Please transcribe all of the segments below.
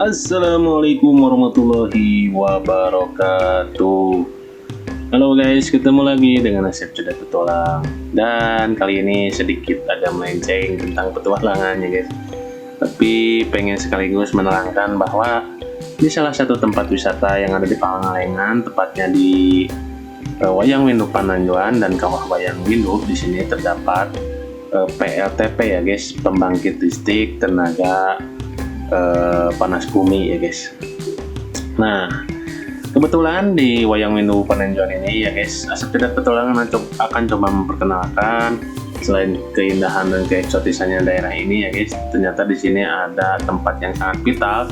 Assalamualaikum warahmatullahi wabarakatuh. Halo guys, ketemu lagi dengan Asep Cedak Petualang. Dan kali ini sedikit agak melenceng tentang petualangannya guys. Tapi pengen sekaligus menerangkan bahwa di salah satu tempat wisata yang ada di Pangalengan, tepatnya di Wayang Windu Pananjuan dan Kawah Wayang Windu, di sini terdapat PLTP ya guys, pembangkit listrik tenaga panas bumi ya guys. Nah, kebetulan di Wayang Windu Pananjuan ini ya guys, Asep Cedak Petualangan akan coba memperkenalkan selain keindahan dan keeksotisannya daerah ini ya guys, ternyata di sini ada tempat yang sangat vital,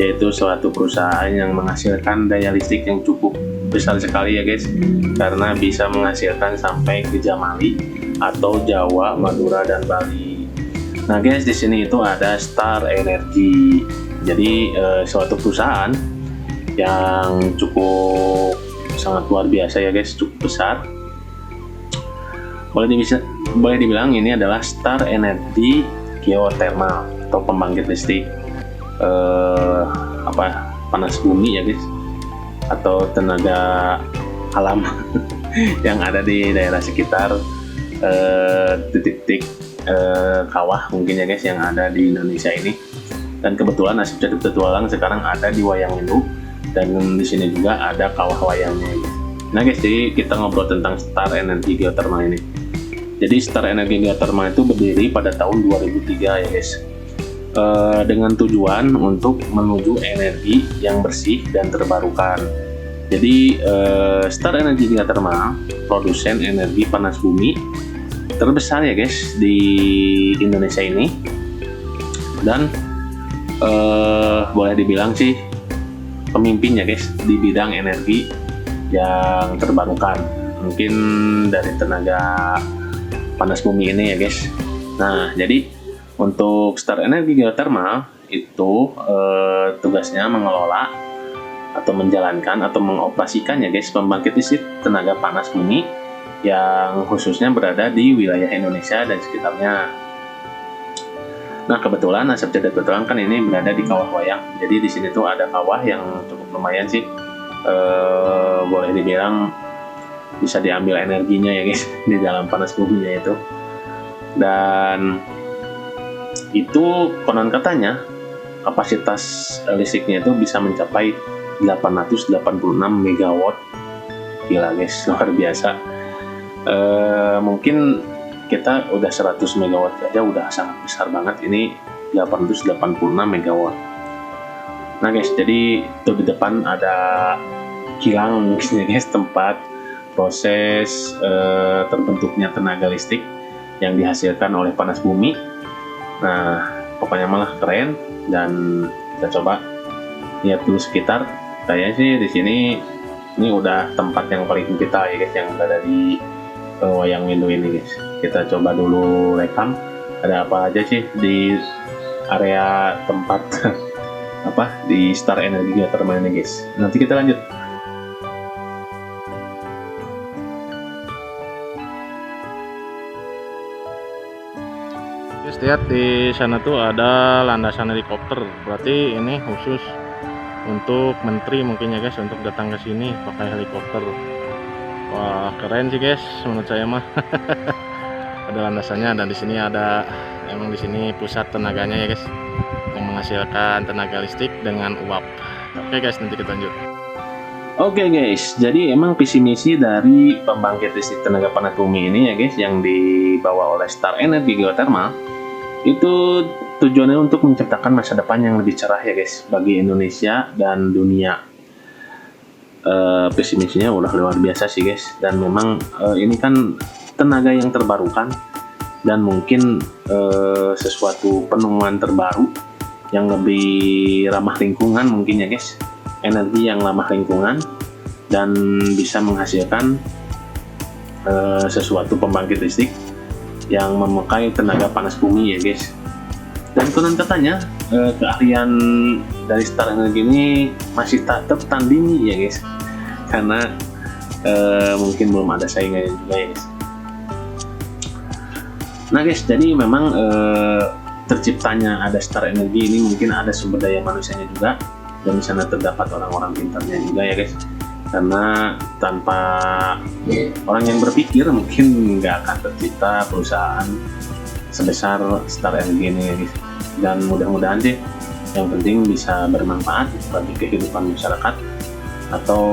yaitu suatu perusahaan yang menghasilkan daya listrik yang cukup besar sekali ya guys, karena bisa menghasilkan sampai ke Jamali atau Jawa, Madura dan Bali. Nah guys, di sini itu ada Star Energy. Jadi suatu perusahaan yang cukup sangat luar biasa ya guys, cukup besar. Boleh dibilang ini adalah Star Energy Geothermal atau pembangkit listrik panas bumi ya guys, atau tenaga alam yang ada di daerah sekitar titik-titik kawah mungkin ya guys yang ada di Indonesia ini. Dan kebetulan Asep Cedak Petualang sekarang ada di Wayang Windu, dan di sini juga ada kawah wayangnya guys. Nah guys, jadi kita ngobrol tentang Star Energy Geothermal ini. Jadi Star Energy Geothermal itu berdiri pada tahun 2003 ya guys, dengan tujuan untuk menuju energi yang bersih dan terbarukan. Jadi Star Energy Geothermal produsen energi panas bumi terbesar ya guys di Indonesia ini, dan boleh dibilang sih pemimpin ya guys di bidang energi yang terbarukan, mungkin dari tenaga panas bumi ini ya guys. Nah, jadi untuk Star Energy Geothermal itu tugasnya mengelola atau menjalankan atau mengoperasikan ya guys pembangkit listrik tenaga panas bumi yang khususnya berada di wilayah Indonesia dan sekitarnya. Nah, kebetulan Asep Cedak Petualangan kan ini berada di Kawah Wayang. Jadi di sini tuh ada kawah yang cukup lumayan sih, boleh dibilang bisa diambil energinya ya guys di dalam panas buminya itu. Dan itu konon katanya kapasitas listriknya itu bisa mencapai 886 megawatt. Gila guys, luar biasa. Mungkin kita udah 100 megawatt aja udah sangat besar banget, ini 886 megawatt. Nah guys, jadi itu di depan ada kilang mungkin ya guys, tempat proses terbentuknya tenaga listrik yang dihasilkan oleh panas bumi. Nah, pokoknya malah keren, dan kita coba lihat dulu sekitar. Saya sih di sini ini udah tempat yang paling vital ya guys, yang berada di Wayang Windu ini guys. Kita coba dulu rekam ada apa aja sih di area tempat di Star Energy Geothermal ini guys. Nanti kita lanjut. Guys, lihat di sana tuh ada landasan helikopter. Berarti ini khusus untuk menteri mungkin ya guys, untuk datang ke sini pakai helikopter. Wah, keren sih guys menurut saya mah. Ada landasannya, dan di sini ada, emang di sini pusat tenaganya ya guys, yang menghasilkan tenaga listrik dengan uap. Oke guys, nanti kita lanjut. Oke guys, jadi emang visi misi dari pembangkit listrik tenaga panas bumi ini ya guys, yang dibawa oleh Star Energy Geothermal, itu tujuannya untuk menciptakan masa depan yang lebih cerah ya guys bagi Indonesia dan dunia. Visi misinya udah luar biasa sih guys, dan memang ini kan tenaga yang terbarukan, dan mungkin sesuatu penemuan terbaru yang lebih ramah lingkungan mungkin ya guys, energi yang ramah lingkungan dan bisa menghasilkan sesuatu pembangkit listrik yang memakai tenaga panas bumi ya guys. Dan konon katanya keahlian dari Star Energy ini masih tak tertandingi ya guys, karena mungkin belum ada saingannya juga ya guys. Nah guys, jadi memang terciptanya ada star energi ini mungkin ada sumber daya manusianya juga, dan di sana terdapat orang-orang pintarnya juga ya guys. Karena tanpa orang yang berpikir mungkin nggak akan tercipta perusahaan sebesar star energi ini ya guys. Dan mudah-mudahan sih yang penting bisa bermanfaat bagi kehidupan masyarakat, atau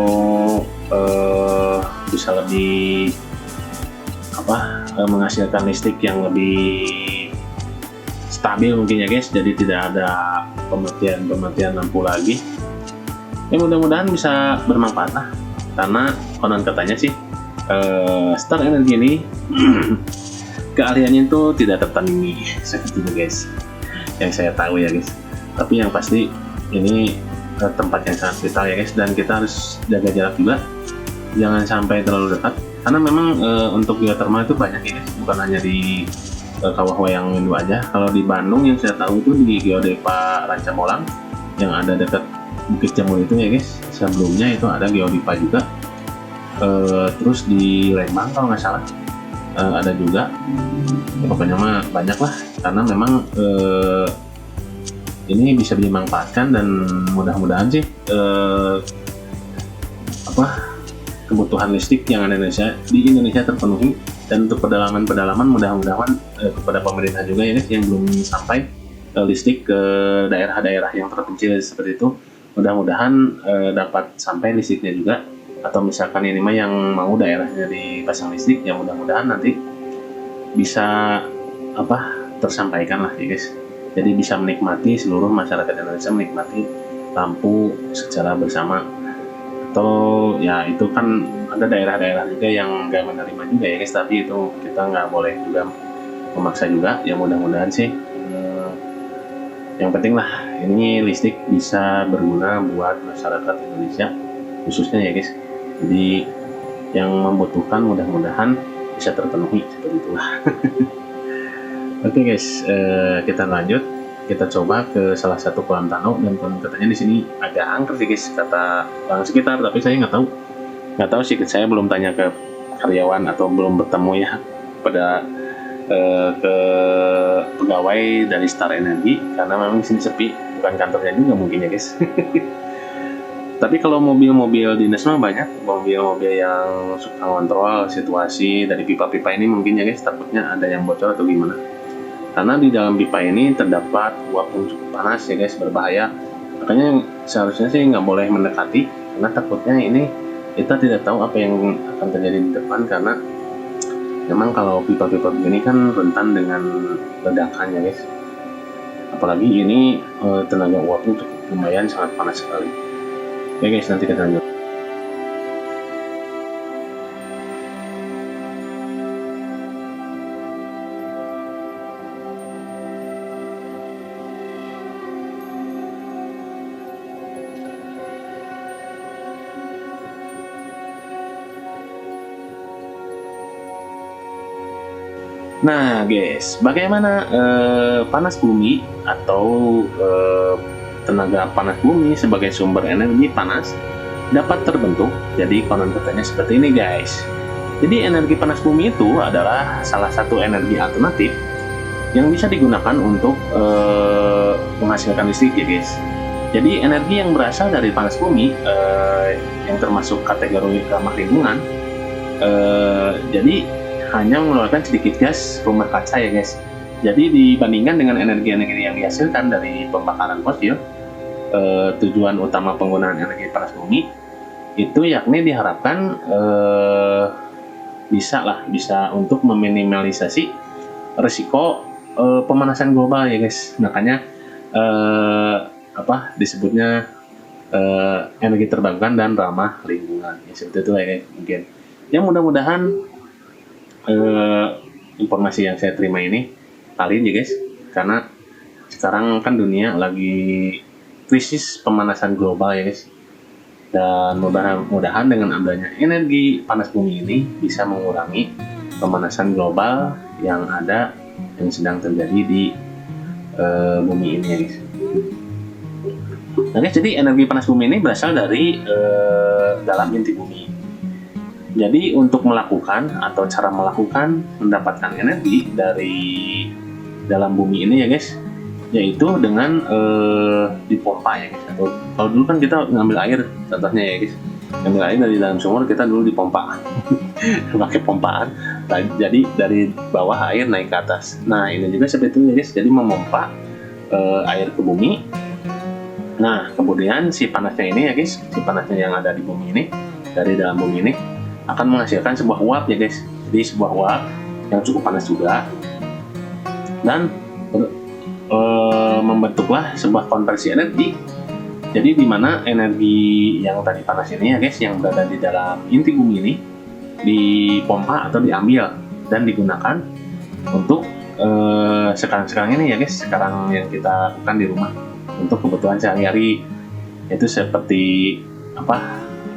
bisa lebih menghasilkan listrik yang lebih stabil mungkin ya guys. Jadi tidak ada pematian lampu lagi. Ya mudah-mudahan bisa bermanfaat lah, karena konon katanya sih star energi ini keahliannya itu tidak tertandingi seperti itu guys, yang saya tahu ya guys. Tapi yang pasti ini tempat yang sangat vital ya guys, dan kita harus jaga jarak juga, jangan sampai terlalu dekat, karena memang untuk geothermal itu banyak ya guys, bukan hanya di Kawah Wayang Windu aja. Kalau di Bandung yang saya tahu itu di Geodipa Rancamolang yang ada dekat Bukit Jamur itu ya guys, sebelumnya itu ada Geodipa juga. Terus di Lembang kalau nggak salah ada juga. Pokoknya mah banyak lah, karena memang ini bisa dimanfaatkan, dan mudah-mudahan sih kebutuhan listrik yang ada di Indonesia terpenuhi. Dan untuk pedalaman mudah-mudahan kepada pemerintah juga ya guys, yang belum sampai listrik ke daerah-daerah yang terpencil seperti itu, mudah-mudahan dapat sampai listriknya juga. Atau misalkan ini mah yang mau daerahnya dipasang listrik, ya mudah-mudahan nanti bisa tersampaikan lah ya guys. Jadi bisa menikmati, seluruh masyarakat Indonesia menikmati lampu secara bersama. Atau ya itu kan ada daerah-daerah juga yang nggak menerima juga ya guys, tapi itu kita nggak boleh juga memaksa juga. Ya mudah-mudahan sih yang penting lah ini listrik bisa berguna buat masyarakat Indonesia khususnya ya guys. Jadi yang membutuhkan mudah-mudahan bisa terpenuhi seperti itulah. Oke guys, kita lanjut. Kita coba ke salah satu kolam tanau, dan kolam katanya di sini agak angker sih guys, kata orang sekitar. Tapi saya nggak tahu sih. Saya belum tanya ke karyawan atau belum bertemu ya pada ke pegawai dari Star Energy, karena memang di sini sepi, bukan kantornya juga mungkin ya guys. Tapi kalau mobil-mobil dinas mah banyak, mobil-mobil yang suka ngontrol situasi dari pipa-pipa ini mungkin ya guys. Takutnya ada yang bocor atau gimana, karena di dalam pipa ini terdapat uap yang cukup panas ya guys, berbahaya. Makanya seharusnya sih nggak boleh mendekati, karena takutnya ini kita tidak tahu apa yang akan terjadi di depan, karena memang kalau pipa-pipa begini kan rentan dengan ledakan ya guys. Apalagi ini tenaga uapnya cukup lumayan, sangat panas sekali. Oke guys, nanti kita lanjut. Nah guys, bagaimana panas bumi atau tenaga panas bumi sebagai sumber energi panas dapat terbentuk? Jadi konon katanya seperti ini guys. Jadi energi panas bumi itu adalah salah satu energi alternatif yang bisa digunakan untuk menghasilkan listrik ya guys. Jadi energi yang berasal dari panas bumi yang termasuk kategori ramah lingkungan, jadi hanya mengeluarkan sedikit gas rumah kaca ya guys. Jadi dibandingkan dengan energi-energi yang dihasilkan dari pembakaran fosil, tujuan utama penggunaan energi panas bumi itu yakni diharapkan bisa untuk meminimalisasi risiko pemanasan global ya guys. Makanya disebutnya energi terbarukan dan ramah lingkungan ya, seperti itu ya guys. Mungkin ya mudah-mudahan informasi yang saya terima ini valid ya guys, karena sekarang kan dunia lagi krisis pemanasan global ya guys, dan mudah-mudahan dengan adanya energi panas bumi ini bisa mengurangi pemanasan global yang sedang terjadi di bumi ini ya guys. Nah guys, jadi energi panas bumi ini berasal dari dalam inti bumi. Jadi untuk melakukan atau cara melakukan mendapatkan energi dari dalam bumi ini ya guys, yaitu dengan dipompa ya guys. Atau kalau dulu kan kita ngambil air, contohnya ya guys, ngambil air dari dalam sumur, kita dulu dipompa pakai pompaan. Jadi dari bawah air naik ke atas. Nah ini juga seperti itu ya guys, jadi memompa air ke bumi. Nah kemudian si panasnya ini ya guys, si panasnya yang ada di bumi ini, dari dalam bumi ini akan menghasilkan sebuah uap ya guys. Jadi sebuah uap yang cukup panas juga, dan membentuklah sebuah konversi energi. Jadi di mana energi yang tadi panas ini ya guys, yang berada di dalam inti bumi ini, dipompa atau diambil dan digunakan untuk sekarang ini ya guys, sekarang yang kita lakukan di rumah untuk kebutuhan sehari-hari, itu seperti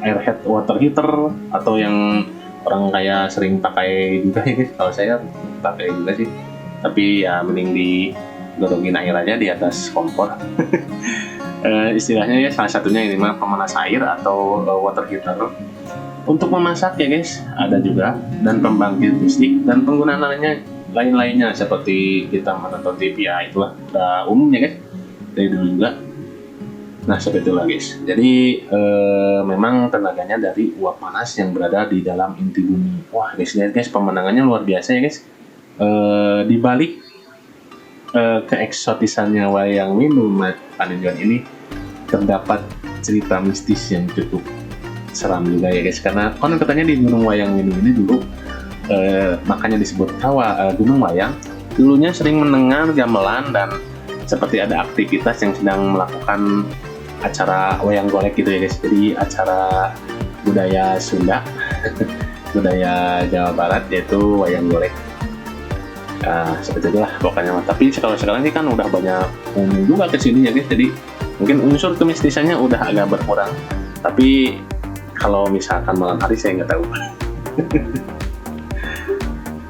air water heater, atau yang orang kayak sering pakai juga ya guys. Kalau saya pakai juga sih, tapi ya mending digorongin air aja di atas kompor. Istilahnya ya, salah satunya ini mah pemanas air atau water heater. Untuk memasak ya guys ada juga, dan pembangkit listrik, dan penggunaan lainnya seperti kita menonton TV ya, itulah udah umum ya guys dari dulu juga. Nah seperti itulah guys. Jadi memang tenaganya dari uap panas yang berada di dalam inti bumi. Wah guys, lihat guys, pemandangannya luar biasa ya guys. Di balik keeksotisannya wayang windu Paninjauan ini terdapat cerita mistis yang cukup seram juga ya guys, karena konon katanya di Gunung Wayang Windu ini dulu makanya disebut Gunung Wayang, dulunya sering mendengar gamelan dan seperti ada aktivitas yang sedang melakukan acara wayang golek gitu ya guys. Jadi acara budaya Sunda budaya Jawa Barat, yaitu wayang golek. Seperti itulah pokoknya. Tapi kalau sekarang sih kan udah banyak juga kesini ya guys, jadi mungkin unsur kemistisannya udah agak berkurang. Tapi kalau misalkan malam hari saya nggak tahu.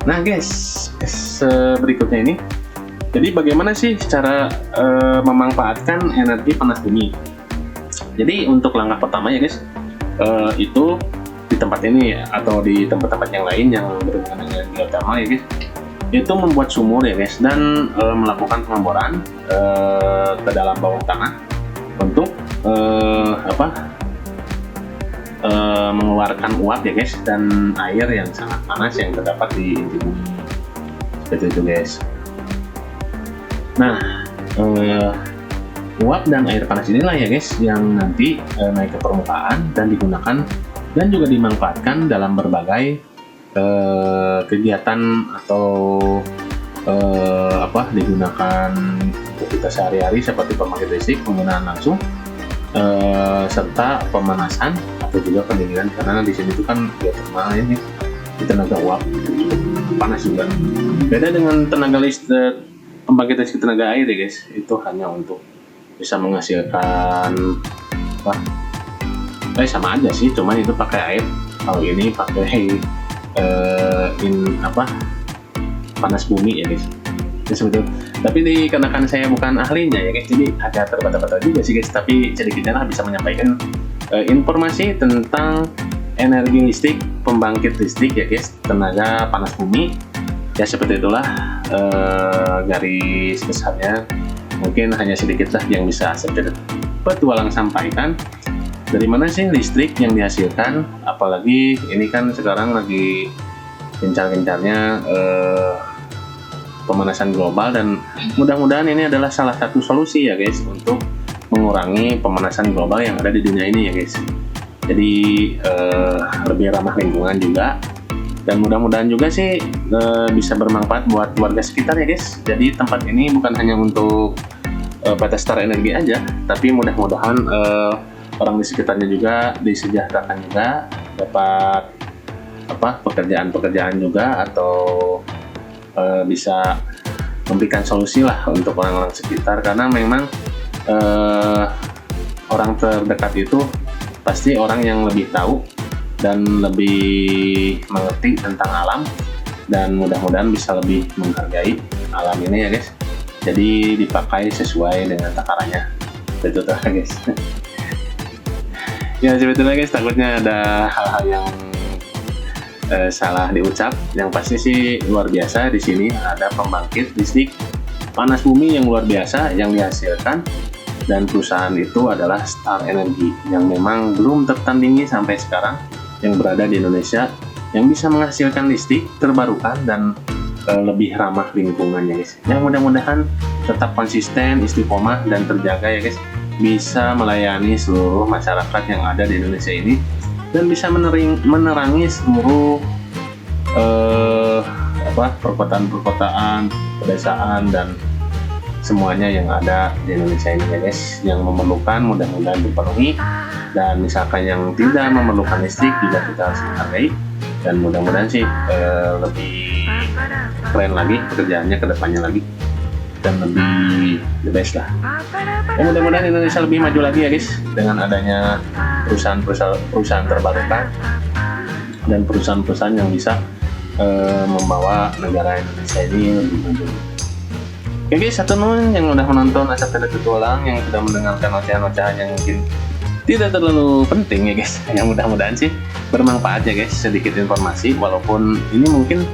Nah guys, berikutnya ini, jadi bagaimana sih cara memanfaatkan energi panas bumi? Jadi untuk langkah pertama ya guys, itu di tempat ini atau di tempat-tempat yang lain yang berhubungan dengan geothermal ya guys, itu membuat sumur ya guys, dan melakukan pengeboran ke dalam bawah tanah untuk mengeluarkan uap ya guys, dan air yang sangat panas yang terdapat di inti bumi. Seperti itu guys. Nah uap dan air panas inilah ya guys yang nanti naik ke permukaan dan digunakan dan juga dimanfaatkan dalam berbagai kegiatan atau digunakan untuk kita sehari-hari seperti pembangkit listrik, penggunaan langsung, serta pemanasan atau juga pendinginan, karena di sini tuh kan geothermal ini di tenaga uap panas juga. Beda dengan tenaga listrik, pembangkit listrik tenaga air ya guys, itu hanya untuk bisa menghasilkan sama aja sih, cuman itu pakai air. Kalau ini pakai panas bumi ya guys. Seperti itu. Tapi dikarenakan saya bukan ahlinya ya guys, jadi agak terbata-bata juga sih guys, tapi sedikitnya lah bisa menyampaikan informasi tentang energi listrik, pembangkit listrik ya guys, tenaga panas bumi. Ya seperti itulah garis besarnya. Mungkin hanya sedikit lah yang bisa saya petualang sampaikan. Dari mana sih listrik yang dihasilkan? Apalagi ini kan sekarang lagi gencar-gencarnya pemanasan global, dan mudah-mudahan ini adalah salah satu solusi ya guys untuk mengurangi pemanasan global yang ada di dunia ini ya guys. Jadi lebih ramah lingkungan juga, dan mudah-mudahan juga sih bisa bermanfaat buat warga sekitar ya guys. Jadi tempat ini bukan hanya untuk PT Star Energi aja, tapi mudah-mudahan orang di sekitarnya juga disejahterakan juga, dapat pekerjaan-pekerjaan juga, atau bisa memberikan solusi lah untuk orang-orang sekitar, karena memang orang terdekat itu pasti orang yang lebih tahu dan lebih mengerti tentang alam, dan mudah-mudahan bisa lebih menghargai alam ini ya guys. Jadi dipakai sesuai dengan takarannya. Betul guys. Ya sebetulnya guys, takutnya ada hal-hal yang salah diucap. Yang pasti sih luar biasa, di sini ada pembangkit listrik panas bumi yang luar biasa yang dihasilkan, dan perusahaan itu adalah Star Energy yang memang belum tertandingi sampai sekarang, yang berada di Indonesia, yang bisa menghasilkan listrik terbarukan dan lebih ramah lingkungannya guys. Yang mudah-mudahan tetap konsisten, istiqomah dan terjaga ya guys, bisa melayani seluruh masyarakat yang ada di Indonesia ini dan bisa menerangi seluruh perkotaan-perkotaan, pedesaan dan semuanya yang ada di Indonesia ini ya guys, yang memerlukan mudah-mudahan dipenuhi, dan misalkan yang tidak memerlukan listrik juga kita harus menghargai, dan mudah-mudahan sih lebih keren lagi pekerjaannya ke depannya lagi dan lebih the best lah. Ya, mudah-mudahan Indonesia lebih maju lagi ya guys dengan adanya perusahaan terbarukan dan perusahaan-perusahaan yang bisa membawa negara Indonesia ini lebih maju. Oke guys, satu nun yang udah menonton Asap Tidak Petualang, yang sudah mendengarkan ocehan-ocehan yang mungkin tidak terlalu penting ya guys, yang mudah-mudahan sih bermanfaat ya guys, sedikit informasi walaupun ini mungkin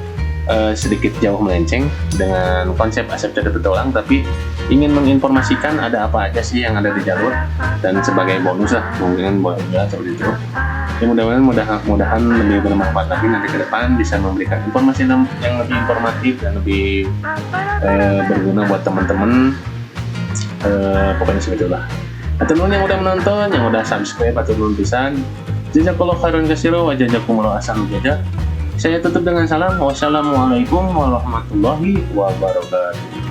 sedikit jauh melenceng dengan konsep Asap Tidak Petualang, tapi ingin menginformasikan ada apa aja sih yang ada di jalur, dan sebagai bonus lah mungkin boleh juga seperti itu. Ya, mudah-mudahan lebih bermanfaat lagi nanti ke depan, bisa memberikan informasi yang lebih informatif dan lebih berguna buat teman-teman. Pokoknya seperti itulah. Atau yang udah menonton, yang udah subscribe atau belum pisan, jazakallahu khairan katsira wa jazakumullahu ahsanal jazaa. Saya tutup dengan salam. Wassalamualaikum warahmatullahi wabarakatuh.